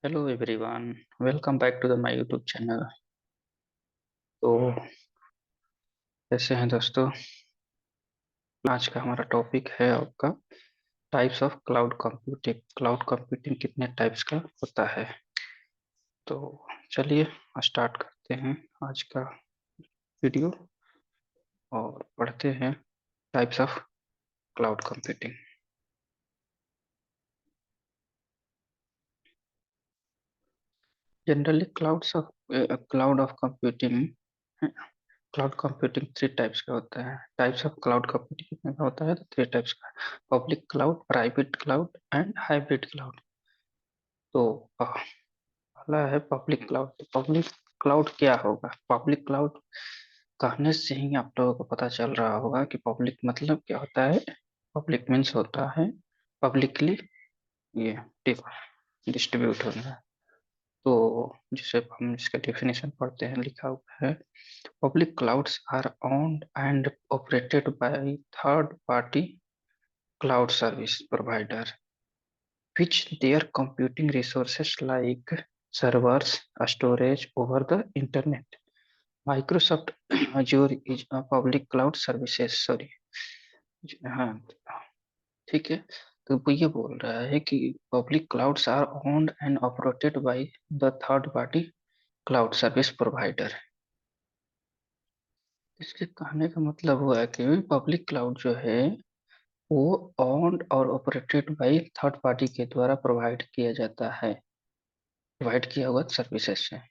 Hello everyone. Welcome back to the my YouTube channel. तो कैसे हैं दोस्तों? आज का हमारा टॉपिक है आपका types of cloud computing. Cloud computing कितने टाइप्स का होता है? तो चलिए स्टार्ट करते हैं आज का वीडियो और पढ़ते हैं types of cloud computing. Generally cloud of computing cloud computing three types का होता है। टाइप्स ऑफ क्लाउड कंप्यूटिंग कितने का होता है? तो थ्री टाइप्स का: public cloud, private cloud and hybrid cloud. तो पहला है पब्लिक क्लाउड। पब्लिक क्लाउड क्या होगा? पब्लिक क्लाउड कहने से ही आप लोगों को पता चल रहा होगा कि पब्लिक मतलब क्या होता है। पब्लिक मीन्स होता है पब्लिकली ये डिस्ट्रीब्यूट होना। तो जिसे हम इसका डेफिनेशन पढ़ते हैं, लिखा हुआ है: public clouds are owned and operated by third party cloud service provider which their computing resources like servers, storage over the internet. Microsoft Azure is a public cloud services, sorry। हाँ, ठीक है। तो वो ये बोल रहा है कि public clouds are owned and operated by the third party cloud service provider. इसके कहने का मतलब हुआ है कि पब्लिक क्लाउड जो है वो owned और ऑपरेटेड बाई थर्ड पार्टी के द्वारा प्रोवाइड किया जाता है, प्रोवाइड किया हुआ सर्विसेज है।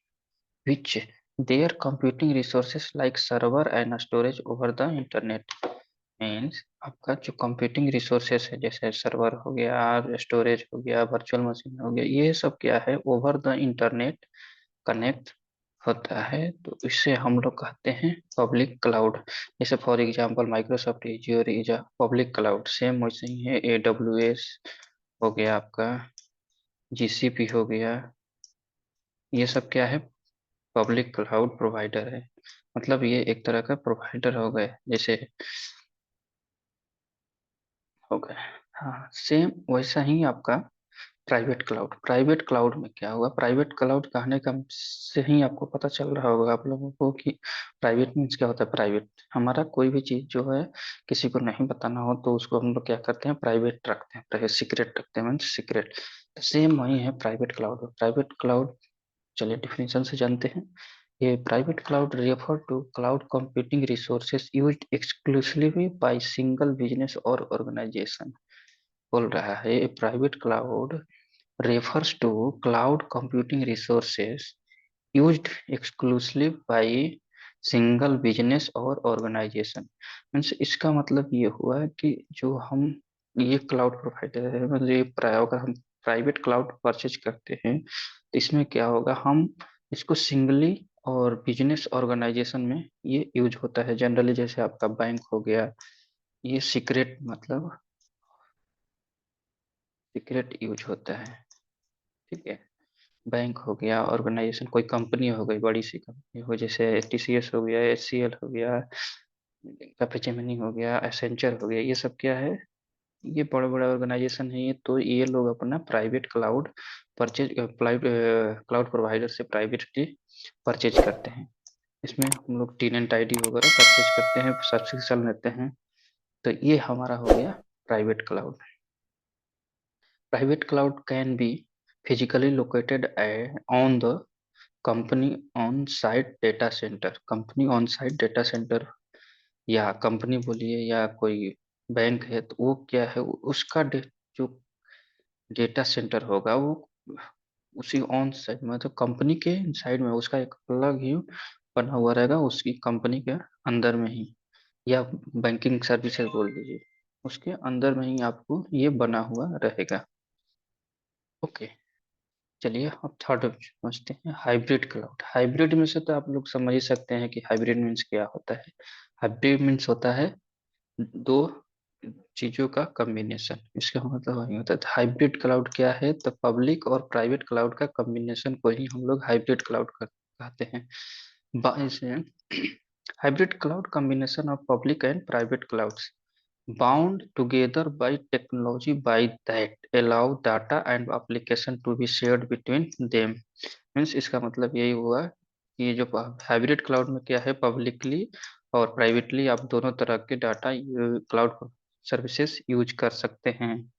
Which their computing resources like server and storage over the internet. Means आपका जो कंप्यूटिंग रिसोर्सेस है, जैसे सर्वर हो गया, स्टोरेज हो गया, वर्चुअल मशीन हो गया, ये सब क्या है? ओवर द इंटरनेट कनेक्ट होता है। तो इसे हम लोग कहते हैं पब्लिक क्लाउड। जैसे for example Microsoft azure is a public cloud, same वैसे ही है AWS हो गया आपका, GCP हो गया। ये सब क्या है? पब्लिक क्लाउड प्रोवाइडर है। मतलब ये एक तरह का प्रोवाइडर हो गए, जैसे हो गए। हाँ, सेम वैसा ही आपका प्राइवेट क्लाउड। प्राइवेट क्लाउड में क्या हुआ? प्राइवेट क्लाउड कहने का से ही आपको पता चल रहा होगा आप लोगों को कि प्राइवेट मीन्स क्या होता है। प्राइवेट हमारा कोई भी चीज जो है किसी को नहीं बताना हो तो उसको हम लोग क्या करते हैं? प्राइवेट रखते हैं, प्राइवेट सीक्रेट रखते हैं, मीन्स सीक्रेट। सेम वही है प्राइवेट क्लाउड। प्राइवेट क्लाउड चलिए डिफिनेशन से जानते हैं। ये private cloud refer to cloud computing resources used exclusively by single business और ऑर्गेनाइजेशन। बोल रहा है private cloud refers to cloud computing resources used exclusively by single business और organization। मीन्स इसका मतलब ये हुआ कि जो हम ये क्लाउड प्रोवाइडर है, मतलब ये अगर हम प्राइवेट क्लाउड परचेज करते हैं तो इसमें क्या होगा? हम इसको सिंगली और बिजनेस ऑर्गेनाइजेशन में ये यूज होता है जनरली। जैसे आपका बैंक हो गया, ये सीक्रेट मतलब सीक्रेट यूज होता है, ठीक है। बैंक हो गया, ऑर्गेनाइजेशन, कोई कंपनी हो गई, बड़ी सी कंपनी हो, जैसे TCS हो गया, HCL हो गया, कैपेजेमिनी हो गया, एसेंचर हो गया, ये सब क्या है? ये बड़े बड़े ऑर्गेनाइजेशन है ये। तो ये लोग अपना private cloud purchase cloud provider से प्राइवेटली परचेज करते हैं। इसमें हम लोग टेनेंट आईडी वगैरह परचेज करते हैं, सब्सक्रिप्शन लेते हैं। तो ये हमारा हो गया private cloud. Private cloud can be physically located on the company on site data centre. Company on site data centre या कंपनी बोलिए या कोई बैंक है तो वो क्या है? उसका जो डेटा सेंटर होगा वो उसी ऑन साइट में, तो कंपनी के साइड में उसका एक अलग ही बना हुआ रहेगा, उसकी कंपनी के अंदर में ही, या बैंकिंग सर्विसेज बोल दीजिए, उसके अंदर में ही आपको ये बना हुआ रहेगा। ओके, चलिए अब थर्ड समझते हैं हाइब्रिड क्लाउड। हाइब्रिड में से तो आप लोग समझ ही सकते हैं कि हाइब्रिड मीन्स क्या होता है। हाइब्रिड मीन्स होता है दो चीजों का कॉम्बिनेशन। इसका मतलब वही होता है। तो हाइब्रिड क्लाउड क्या है? तो पब्लिक और प्राइवेट क्लाउड का कॉम्बिनेशन को ही हम लोग हाइब्रिड क्लाउड कहते हैं। इसे hybrid cloud combination of public and private clouds bound together by technology by that allow data and application to be shared between them। Means इसका मतलब यही हुआ कि ये जो हाइब्रिड क्लाउड में क्या है, पब्लिकली और प्राइवेटली आप दोनों तरह के डाटा क्लाउड सर्विसेज यूज कर सकते हैं।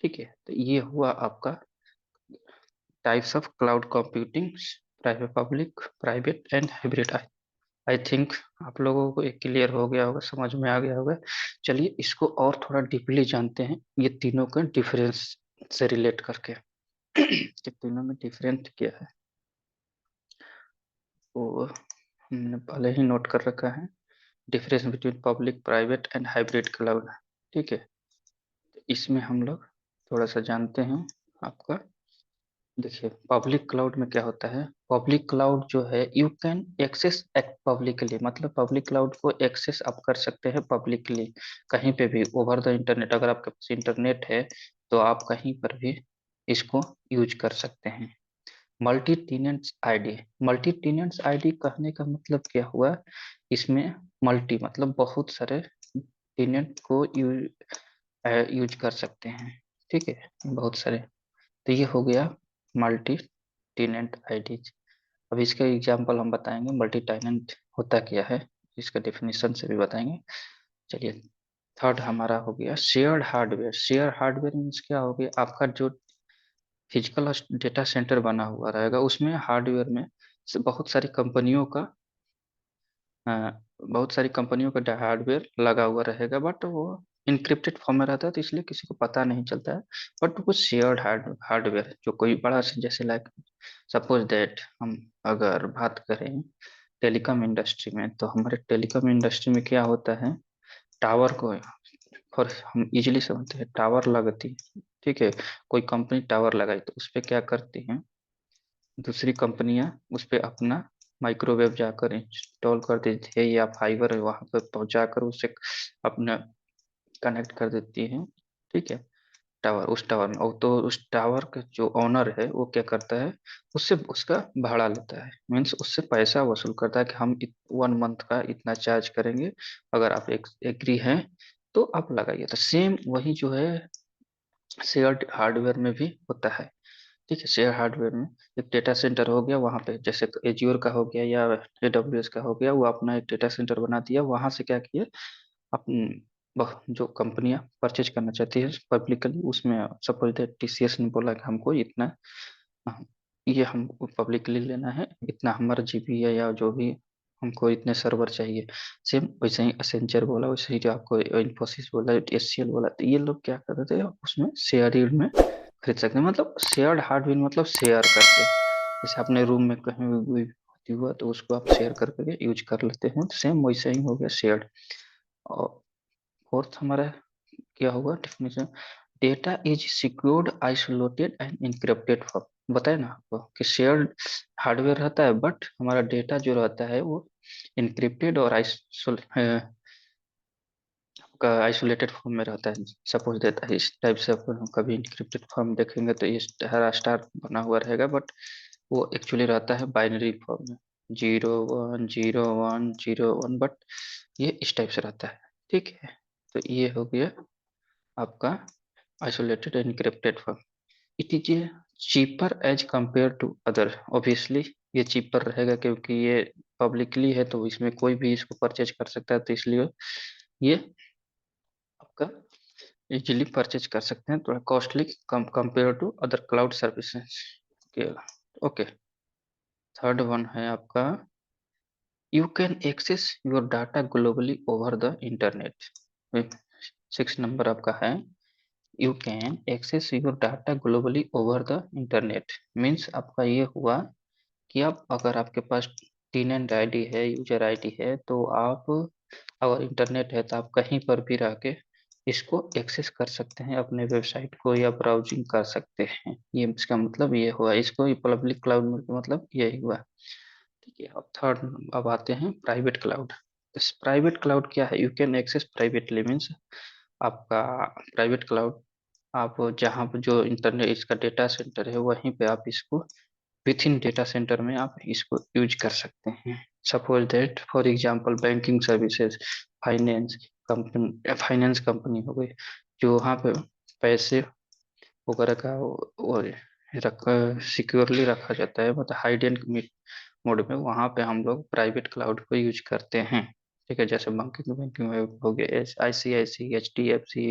ठीक है, तो ये हुआ आपका types of cloud computing, private, public, private and hybrid. I think आप लोगों को एक क्लियर हो गया होगा, समझ में आ गया होगा। चलिए इसको और थोड़ा डीपली जानते हैं, ये तीनों का डिफरेंस से रिलेट करके कि तीनों में डिफरेंट क्या है, वो हमने पहले ही नोट कर रखा है। Difference between public, private and hybrid cloud. ठीक है, तो इसमें हम लोग थोड़ा सा जानते हैं। आपका देखिए पब्लिक क्लाउड में क्या होता है, पब्लिक क्लाउड जो है यू कैन एक्सेस पब्लिकली, मतलब पब्लिक क्लाउड को एक्सेस आप कर सकते हैं पब्लिकली, कहीं पे भी ओवर द इंटरनेट। अगर आपके पास इंटरनेट है तो आप कहीं पर भी इसको यूज कर सकते हैं। Multi tenants ID, multi tenants ID कहने का मतलब क्या हुआ, इसमें मल्टी मतलब बहुत सारे टेनेंट को यूज कर सकते हैं। ठीक है, बहुत सारे, तो ये हो गया मल्टी टेनेंट आईडीज। अब इसका एग्जांपल हम बताएंगे, मल्टी टेनेंट होता क्या है, इसका डेफिनेशन से भी बताएंगे। चलिए, थर्ड हमारा हो गया shared hardware. Share hardware means क्या हो गया, आपका जो फिजिकल डेटा सेंटर बना हुआ रहेगा उसमें हार्डवेयर में से अ, बहुत सारी कंपनियों का हार्डवेयर लगा हुआ रहेगा, बट वो इनक्रिप्टेड फॉर्म में रहता है तो इसलिए किसी को पता नहीं चलता है। बट वो शेयर्ड हार्डवेयर जो कोई बड़ा से, जैसे लाइक सपोज दैट हम अगर बात करें टेलीकॉम इंडस्ट्री में, तो हमारे टेलीकॉम इंडस्ट्री में क्या होता है, टावर को, और हम इजीली समझते हैं टावर लगती है। ठीक है, कोई कंपनी टावर लगाई तो उस पे क्या करती है, दूसरी कंपनियां उस पे अपना माइक्रोवेव जाकर इंस्टॉल कर देती है, या फाइबर वहां पर पहुंचाकर उसे अपना कनेक्ट कर देती है। ठीक है, टावर, उस टावर में, और तो उस टावर का जो ओनर है वो क्या करता है, उससे उसका भाड़ा लेता है, मीन्स उससे पैसा वसूल करता है कि हम 1 मंथ का इतना चार्ज करेंगे, अगर आप एग्री हैं तो आप लगाइए। तो सेम वही जो है शेयर्ड हार्डवेयर में भी होता है। ठीक है, शेयर हार्डवेयर में एक डेटा सेंटर हो गया, वहां पे जैसे एज्योर का हो गया या AWS का हो गया, वो अपना एक डेटा सेंटर बना दिया, वहां से क्या किया, अपन जो कंपनियां परचेज करना चाहती है पब्लिकली, उसमें सपोज दैट TCS ने बोला कि हमको इतना, हाँ, ये हमको पब्लिकली लेना है, इतना हमारा जीबी है या जो भी, हमको इतने सर्वर चाहिए। सेम वैसे ही असेंचर बोला, वैसे ही जो आपको इन्फोसिस बोला, HCL बोला, तो ये लोग क्या कर रहे थे, उसमें शेयर में खरीद सकते हैं। मतलब शेयर्ड हार्डवेयर मतलब शेयर करके, जैसे अपने रूम में कहीं भी होती हुआ तो उसको आप शेयर करके यूज कर लेते हैं, सेम वैसे ही हो गया शेयर्ड। और फोर्थ हमारा क्या होगा definition, data is secured isolated and encrypted form. बताए ना आपको कि शेयर्ड हार्डवेयर रहता है, बट हमारा डेटा जो रहता है वो इनक्रिप्टेड और का आइसोलेटेड फॉर्म में रहता है। सपोज देता है इस टाइप से, अपन कभी इनक्रिप्टेड फॉर्म देखेंगे तो ये हरा स्टार बना हुआ रहेगा, बट वो एक्चुअली रहता है बाइनरी फॉर्म में, 0 1 0 1 0 1, बट ये इस टाइप से रहता है। ठीक है, तो ये हो गया आपका isolated encrypted form. It is a cheaper as compare to other. Obviously ये चीपर रहेगा क्योंकि ये पब्लिकली है, तो इसमें कोई भी इसको परचेज कर सकता है, तो इसलिए ये आपका इजीली परचेज कर सकते हैं, थोड़ा कॉस्टली कम compare to other cloud services. Okay, third one है आपका you can access your data globally over the internet. 6 number आपका है you can access your data globally over the internet. Means आपका ये हुआ कि आप, अगर आपके पास टेनेंट आईडी है, यूजर आईडी है, तो आप, अगर इंटरनेट है तो आप कहीं पर भी रह के इसको एक्सेस कर सकते हैं, अपने वेबसाइट को या ब्राउजिंग कर सकते हैं। ये इसका मतलब ये हुआ, इसको पब्लिक क्लाउड में मतलब यही हुआ। ठीक है, अब थर्ड, अब आते हैं प्राइवेट क्लाउड। इस प्राइवेट क्लाउड क्या है, you can access privately means आपका प्राइवेट क्लाउड, आप जहाँ पे जो इंटरनेट इसका डेटा सेंटर है वहीं पे आप इसको विथ इन डेटा सेंटर में आप इसको यूज कर सकते हैं। Suppose that for example banking services, finance, company, finance company हो गई, जो वहाँ पे पैसे वगैरह का वो रख सिक्योरली रखा जाता है, मतलब हाइड एंड मोड में, वहाँ पे हम लोग प्राइवेट क्लाउड को यूज करते हैं। ठीक है, जैसे बैंकिंग बैंकिंग में हो गया, ICICI, HDFC,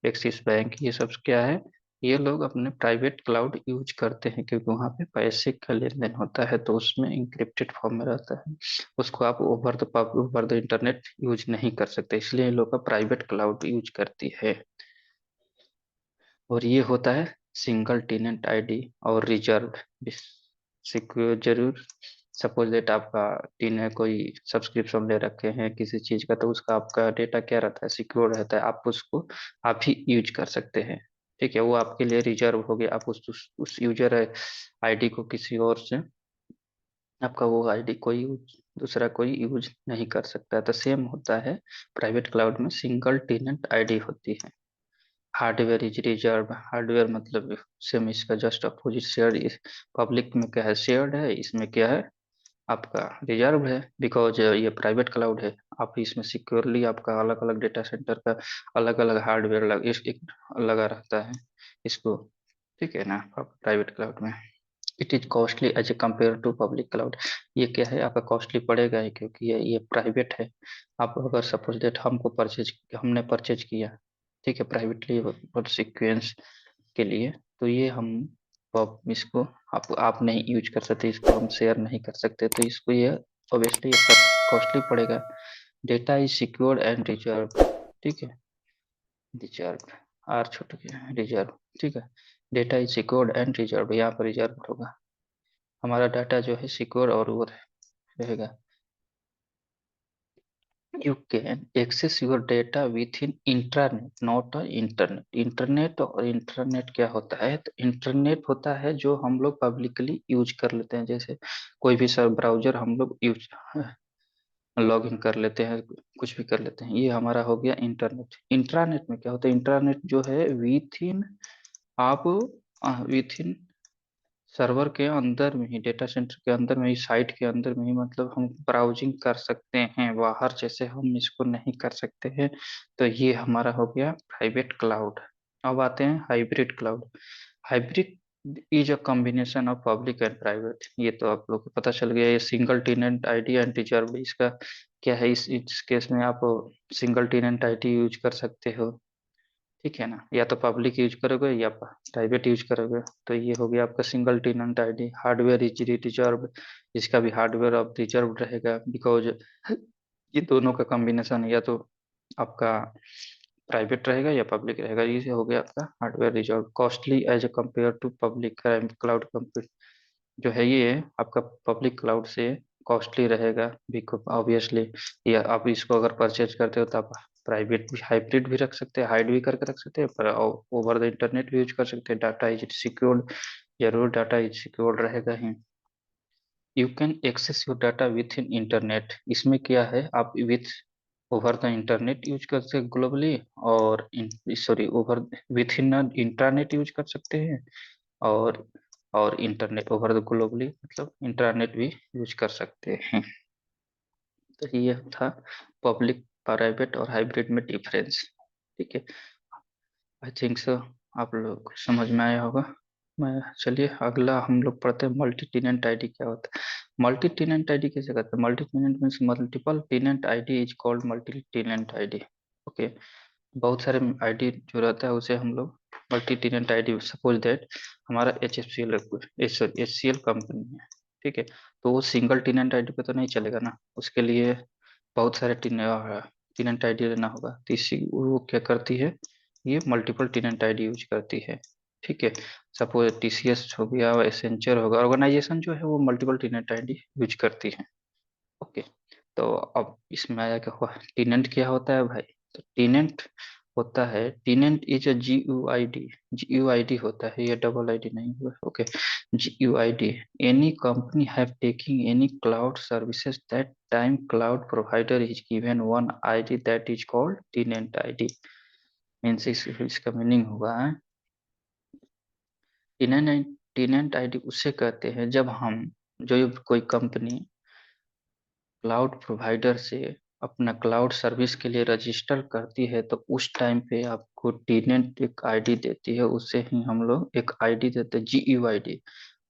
एक्सिस बैंक, ये सब क्या है, ये लोग अपने प्राइवेट क्लाउड यूज करते हैं, क्योंकि वहाँ पे पैसे का लेन देन होता है, तो उसमें इंक्रिप्टेड फॉर्म में रहता है, उसको आप ओवर द इंटरनेट यूज नहीं कर सकते, इसलिए ये लोग का प्राइवेट क्लाउड यूज करती है। और ये होता है सिंगल टेनेंट आईडी और रिजर्व सिक्योर जरूर। सपोज दैट आपका टीन है, कोई सब्सक्रिप्शन ले रखे हैं किसी चीज का, तो उसका आपका डेटा क्या रहता है, सिक्योर रहता है, आप उसको आप ही यूज कर सकते हैं। ठीक है, वो आपके लिए रिजर्व हो गया, आप उस यूजर आईडी को किसी और से, आपका वो आईडी कोई दूसरा कोई यूज नहीं कर सकता। तो सेम होता है प्राइवेट क्लाउड में, सिंगल टेनेंट आईडी होती है। हार्डवेयर इज रिजर्व, हार्डवेयर मतलब सेम इसका जस्ट अपोजिट, शेयर पब्लिक में क्या है, शेयर्ड है, इसमें क्या है आपका रिजर्व है, बिकॉज ये प्राइवेट क्लाउड है। आप इसमें सिक्योरली आपका अलग अलग डेटा सेंटर का अलग अलग हार्डवेयर एक लगा रहता है इसको। ठीक है ना, प्राइवेट क्लाउड में it is costly as a compare to public cloud. ये क्या है, आपका कॉस्टली पड़ेगा ही, क्योंकि ये प्राइवेट है। आप अगर सपोज डेट हमने परचेज किया, ठीक है, प्राइवेटली और सिक्वेंस के लिए, तो ये हम इसको आप नहीं यूज कर सकते, इसको हम शेयर नहीं कर सकते, तो इसको ये ऑब्वियसली कॉस्टली पड़ेगा। Data is secure and reserve. ठीक है, रिजर्व, आर छोटे के रिजर्व। ठीक है, data is secure and reserve, यहाँ पर रिजर्व होगा, हमारा डाटा जो है सिक्योर और वो रहेगा। You can access your data within intranet not a internet. Internet और इंटरनेट क्या होता है, तो इंटरनेट होता है जो हम लोग पब्लिकली यूज कर लेते हैं, जैसे कोई भी सर ब्राउजर हम लोग यूज लॉग इन कर लेते हैं, कुछ भी कर लेते हैं, ये हमारा हो गया इंटरनेट। इंट्रानेट में क्या होता है, इंट्रानेट जो है विथ इन, आप विथ इन सर्वर के अंदर में ही, डेटा सेंटर के अंदर में ही, साइट के अंदर में ही, मतलब हम ब्राउजिंग कर सकते हैं, बाहर जैसे हम इसको नहीं कर सकते हैं। तो ये हमारा हो गया प्राइवेट क्लाउड। अब आते हैं hybrid cloud. Hybrid is a combination of public and private, ये तो आप लोग को पता चल गया। ये single tenant ID and reserve, इसका क्या है, इस केस में आप सिंगल टेनेंट आईडी यूज कर सकते हो। ठीक है ना, या तो पब्लिक यूज करोगे या प्राइवेट यूज करोगे। तो ये हो गया आपका single tenant ID. Hardware is reserve, इसका भी हार्डवेयर अब रिजर्व रहेगा, बिकॉज ये दोनों का कॉम्बिनेशन या तो आपका प्राइवेट रहेगा या पब्लिक रहेगा। ये हो गया आपका hardware reserve. Costly as a compare to public cloud compute, जो है ये आपका पब्लिक क्लाउड से कॉस्टली रहेगा, बिकॉज ऑब्वियसली, या आप इसको अगर परचेज करते हो तो आप प्राइवेट भी, हाइब्रिड भी रख सकते हैं, हाइड भी करके रख सकते हैं, पर ओवर द इंटरनेट भी यूज कर सकते हैं। डाटा इज सिक्योर्ड, जरूर डाटा इज सिक्योर्ड रहेगा ही। You can access your data within internet, इसमें क्या है, आप with over the internet use कर सकते ग्लोबली, और sorry over within internet use कर सकते हैं, और इंटरनेट ओवर द ग्लोबली मतलब इंटरनेट भी यूज कर सकते हैं। तो ये था पब्लिक, प्राइवेट और हाइब्रिड में डिफरेंस। ठीक है, आई थिंक सो आप लोग को समझ में आया होगा। मैं चलिए अगला हम लोग पढ़ते हैं, मल्टी टेनेंट आईडी क्या होता है। मल्टी टेनेंट आईडी कैसे करते हैं, multi tenant means multiple tenant ID is called multi tenant ID. Okay, बहुत सारे आईडी जो रहता है उसे हम लोग multi tenant ID. Suppose that हमारा HFCL HCL कंपनी है, ठीक है, तो वो सिंगल टेनेंट आईडी पे तो नहीं चलेगा ना, उसके लिए बहुत सारे टेनेंट आईडी लेना होगा, तो इसी वो क्या करती है, ये मल्टीपल टेनेंट आईडी यूज करती है। ठीक है, सपोज TCS हो गया, एसेंचर होगा, ऑर्गेनाइजेशन जो है वो मल्टीपल टेनेंट आईडी यूज करती है। ओके, तो अब इसमें आया क्या हुआ, टेनेंट क्या होता है भाई, तो टेनेंट होता है, tenant is a GUID, GUID होता है, ये डबल आईडी नहीं हुआ। Okay, GUID, any company have taking any cloud services that time cloud provider is given one ID that is called tenant ID. Means इसका meaning हुआ है, tenant tenant ID उसे कहते हैं जब हम, जो कोई कंपनी क्लाउड प्रोवाइडर से अपना क्लाउड सर्विस के लिए रजिस्टर करती है तो उस टाइम पे आपको टीनेट एक आईडी देती है, उससे ही हम लोग एक आईडी देते हैं, GUID,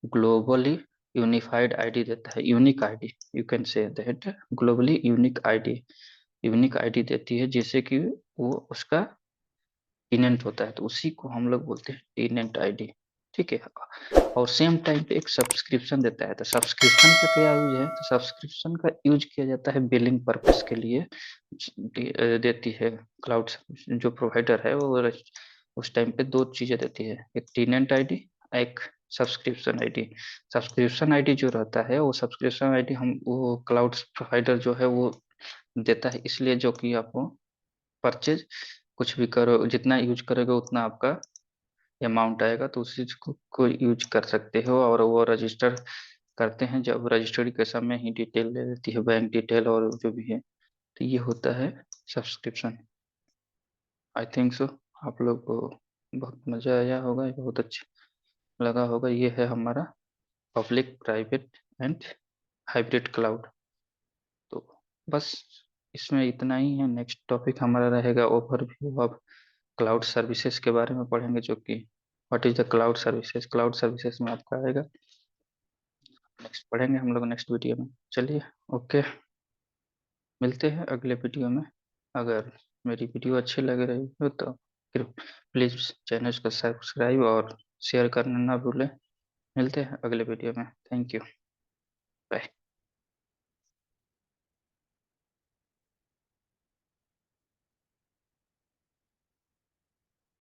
ग्लोबली यूनिफाइड आईडी देता है, unique ID, you can say that, globally unique ID देती है, जिससे कि वो उसका टीनेंट होता है, तो उसी को हम लोग बोलते हैं टीनेंट आईडी। ठीक है। और सेम टाइम पे एक सब्सक्रिप्शन देता है, तो सब्सक्रिप्शन का क्या यूज है, तो सब्सक्रिप्शन का यूज किया जाता है बिलिंग पर्पस के लिए, देती है क्लाउड जो प्रोवाइडर है वो उस टाइम पे दो चीजें देती है, एक टीनेंट आईडी, एक सब्सक्रिप्शन आईडी। सब्सक्रिप्शन आईडी जो रहता है वो सब्सक्रिप्शन आईडी हम वो क्लाउड प्रोवाइडर जो है वो देता है, इसलिए जो कि आपको परचेज कुछ भी करो, जितना यूज करोगे उतना आपका अमाउंट आएगा, तो उसी को यूज कर सकते हो। और वो रजिस्टर करते हैं, जब रजिस्टर्ड के समय ही डिटेल ले लेती है, बैंक डिटेल और जो भी है, तो ये होता है सब्सक्रिप्शन। आई थिंक सो आप लोग को बहुत मजा आया होगा, बहुत अच्छा लगा होगा। ये है हमारा public private and hybrid cloud. तो बस इसमें इतना ही है। नेक्स्ट टॉपिक हमारा रहेगा ओवरव्यू ऑफ क्लाउड सर्विसेज के बारे में पढ़ेंगे, जो कि what is the cloud services, cloud services में आपका आएगा, नेक्स्ट पढ़ेंगे हम लोग नेक्स्ट वीडियो में। चलिए, ओके, मिलते हैं अगले वीडियो में। अगर मेरी वीडियो अच्छी लग रही हो तो फिर प्लीज़ चैनल को सब्सक्राइब और शेयर करना ना भूलें। मिलते हैं अगले वीडियो में। Thank you, bye.